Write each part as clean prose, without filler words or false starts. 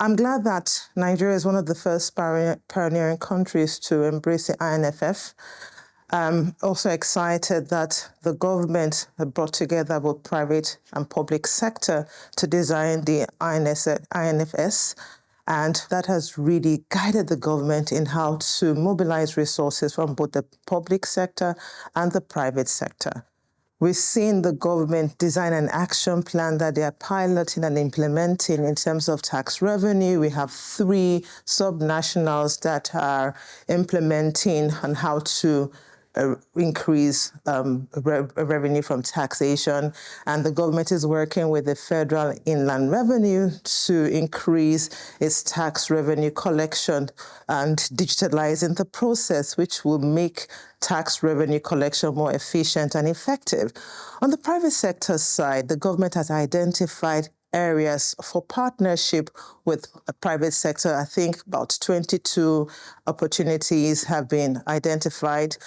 I'm glad that Nigeria is one of the first pioneering countries to embrace the INFF. I'm also excited that the government brought together both private and public sector to design the INFFs, and that has really guided the government in how to mobilize resources from both the public sector and the private sector. We've seen the government design an action plan that they are piloting and implementing in terms of tax revenue. We have 3 subnationals that are implementing on how to increase revenue from taxation, and the government is working with the Federal Inland Revenue to increase its tax revenue collection and digitalizing the process, which will make tax revenue collection more efficient and effective. On the private sector side, the government has identified areas for partnership with a private sector. I think about 22 opportunities have been identified.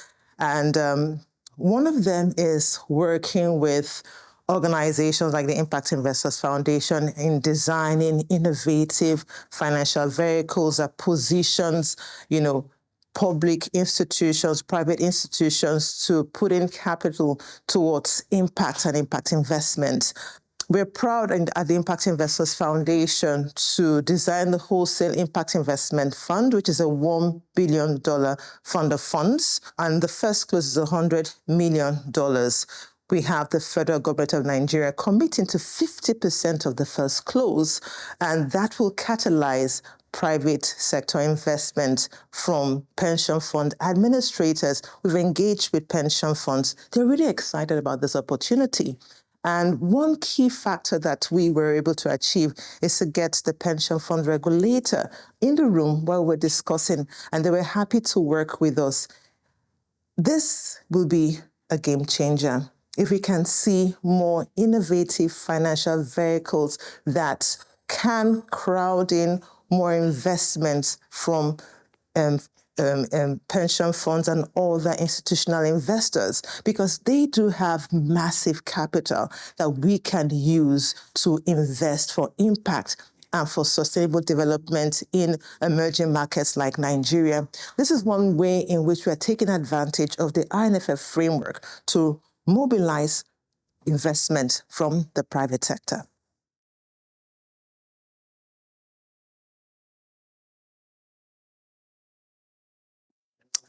And one of them is working with organizations like the Impact Investors Foundation in designing innovative financial vehicles that positions, public institutions, private institutions to put in capital towards impact and impact investment. We're proud at the Impact Investors Foundation to design the Wholesale Impact Investment Fund, which is a $1 billion fund of funds, and the first close is $100 million. We have the federal government of Nigeria committing to 50% of the first close, and that will catalyze private sector investment from pension fund administrators. We've engaged with pension funds. They're really excited about this opportunity. And one key factor that we were able to achieve is to get the pension fund regulator in the room while we're discussing, and they were happy to work with us. This will be a game changer if we can see more innovative financial vehicles that can crowd in more investments from pension funds and other institutional investors, because they do have massive capital that we can use to invest for impact and for sustainable development in emerging markets like Nigeria. This is one way in which we are taking advantage of the INFF framework to mobilize investment from the private sector.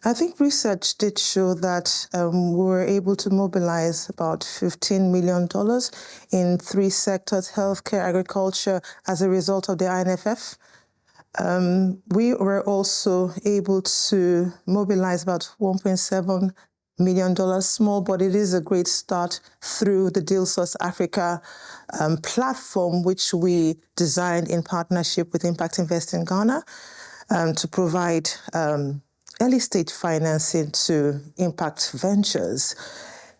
I think research did show that we were able to mobilize about $15 million in 3 sectors, healthcare, agriculture, as a result of the INFF. We were also able to mobilize about $1.7 million, small, but it is a great start, through the Deal Source Africa platform, which we designed in partnership with Impact Invest in Ghana to provide early-stage financing to impact ventures.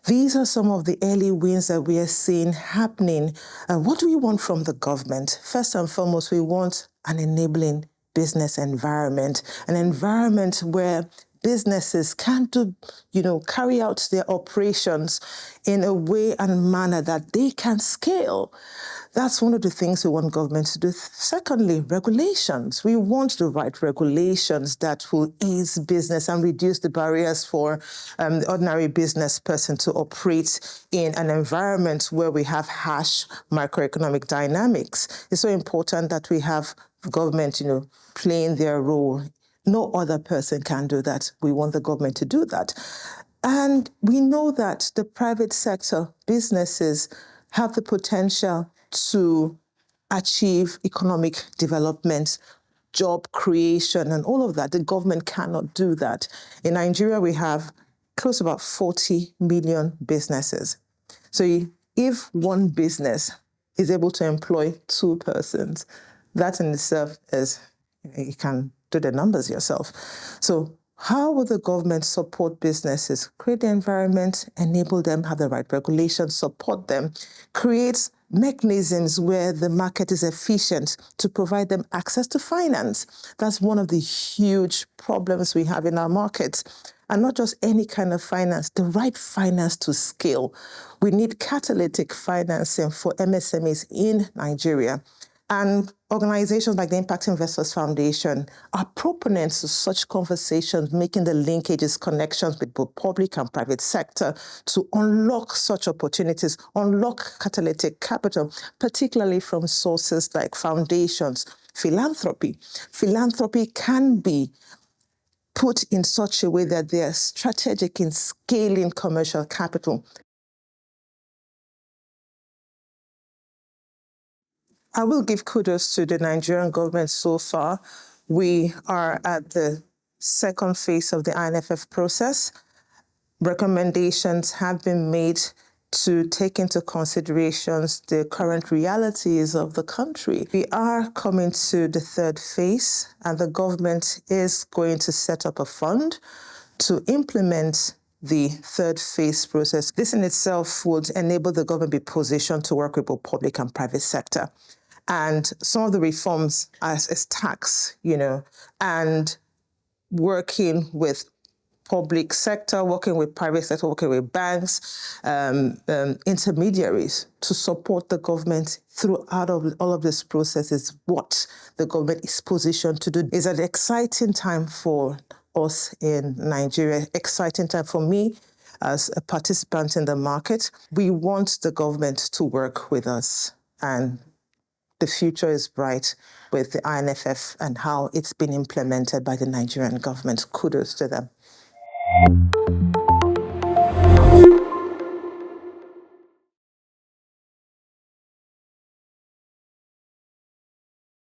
These are some of the early wins that we are seeing happening. What do we want from the government? First and foremost, we want an enabling business environment, an environment where businesses can carry out their operations in a way and manner that they can scale. That's one of the things we want government to do. Secondly, regulations. We want the right regulations that will ease business and reduce the barriers for the ordinary business person to operate in an environment where we have harsh macroeconomic dynamics. It's so important that we have government, playing their role. No other person can do that. We want the government to do that. And we know that the private sector businesses have the potential to achieve economic development, job creation, and all of that. The government cannot do that. In Nigeria, we have close to about 40 million businesses. So if one business is able to employ 2 persons, that in itself is, you can do the numbers yourself. So how will the government support businesses? Create the environment, enable them, have the right regulations, support them, create mechanisms where the market is efficient to provide them access to finance. That's one of the huge problems we have in our markets. And not just any kind of finance, the right finance to scale. We need catalytic financing for MSMEs in Nigeria. And organizations like the Impact Investors Foundation are proponents of such conversations, making the linkages, connections with both public and private sector to unlock such opportunities, unlock catalytic capital, particularly from sources like foundations, philanthropy. Philanthropy can be put in such a way that they are strategic in scaling commercial capital. I will give kudos to the Nigerian government so far. We are at the second phase of the INFF process. Recommendations have been made to take into considerations the current realities of the country. We are coming to the third phase, and the government is going to set up a fund to implement the third phase process. This in itself would enable the government to be positioned to work with both public and private sector. And some of the reforms as tax, and working with public sector, working with private sector, working with banks, intermediaries to support the government throughout all of this process is what the government is positioned to do. It's an exciting time for us in Nigeria, exciting time for me as a participant in the market. We want the government to work with us, and the future is bright with the INFF and how it's been implemented by the Nigerian government. Kudos to them.